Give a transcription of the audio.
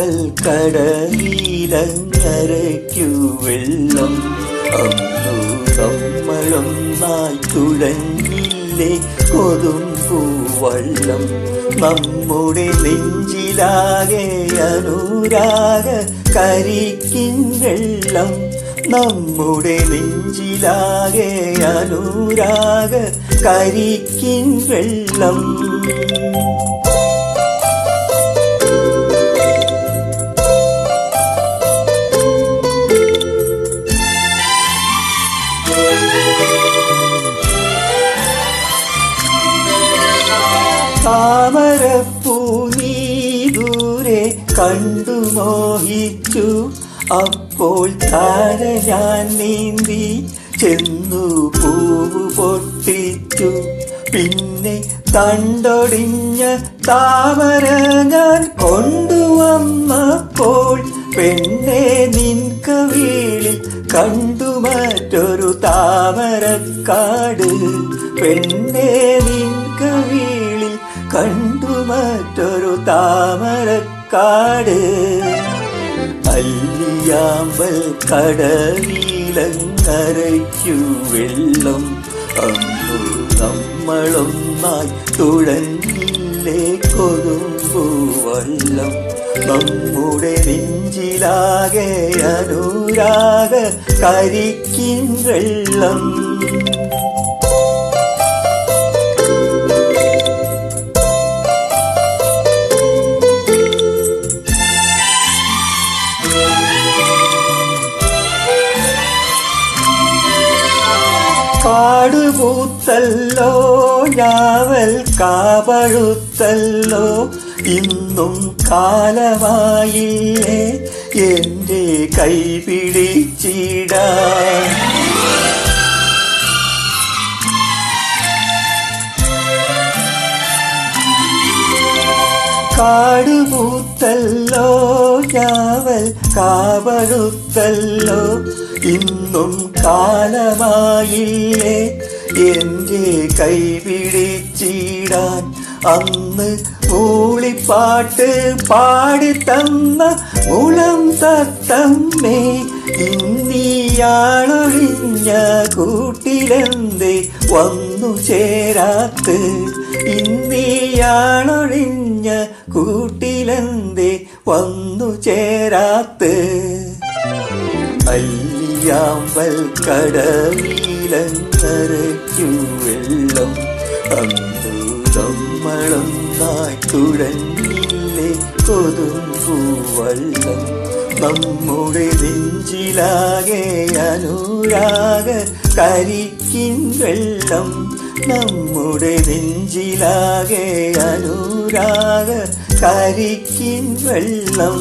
യാമ്പൽ കടലിലങ്ങരയ്ക്കു വെള്ളം അന്നു നമ്മളൊന്നായി തുഴഞ്ഞില്ലേ കൊതുമ്പൂവള്ളം നമ്മുടെ നെഞ്ചിലാകെ അനുരാഗ കരിക്കിൻ വെള്ളം നമ്മുടെ നെഞ്ചിലാകെ അനുരാഗ കരിക്കിൻ വെള്ളം താമരപ്പൂ നീ ദൂരെ കണ്ടു മോഹിച്ചു അപ്പോൾ താര ഞാൻ നീന്തി ചെന്നു പൂവ് പൊട്ടിച്ചു പിന്നെ തണ്ടൊടിഞ്ഞ താമര ഞാൻ കൊണ്ടുവന്നപ്പോൾ പെണ്ണെ നിൻ കവിളിൽ കണ്ടു മറ്റൊരു താമരക്കാട് പെണ്ണെ നിൻ കവിളിൽ കണ്ടു മറ്റൊരു താമരക്കാട് അല്ലിയാമ്പൽ കടലിലങ്ങരയ്ക്കു വെള്ളം അന്നു നമ്മളൊന്നായി തുഴഞ്ഞില്ലേ കൊതുമ്പൂവള്ളം നമ്മുടെ നെഞ്ചിലാകെ അനുരാഗ കരിക്കിൻ വെള്ളം കാടുപൂത്തല്ലോ ഞാവൽ കാപഴുത്തല്ലോ ഇന്നും കാലമായില്ലേ എൻ്റെ കൈ പിടിച്ചിടാൻ കാടുപൂത്തല്ലോ ഞാവൽ കാപഴുത്തല്ലോ ഇന്നും കാലമായില്ലേ എൻ്റെ കൈ പിടിച്ചിടാൻ അന്ന് മൂളിപ്പാട്ട് പാടിത്തന്ന മുളം തത്തമ്മേ ഇന്നിയാളൊഴിഞ്ഞ കൂട്ടിലെന്തേ വന്നു ചേരാത്ത് ഇന്നിയാളൊഴിഞ്ഞ കൂട്ടിലെന്തേ വന്നു ചേരാത്ത് അല്ലിയാമ്പൽ കടലിലങ്ങരയ്ക്കു വെള്ളം അന്നു നമ്മളൊന്നായി തുഴഞ്ഞില്ലേ കൊതുമ്പൂവള്ളം നമ്മുടെ നെഞ്ചിലാകെ അനുരാഗ കരിക്കിൻ വെള്ളം നമ്മുടെ നെഞ്ചിലാകെ അനുരാഗ കരിക്കിൻ വെള്ളം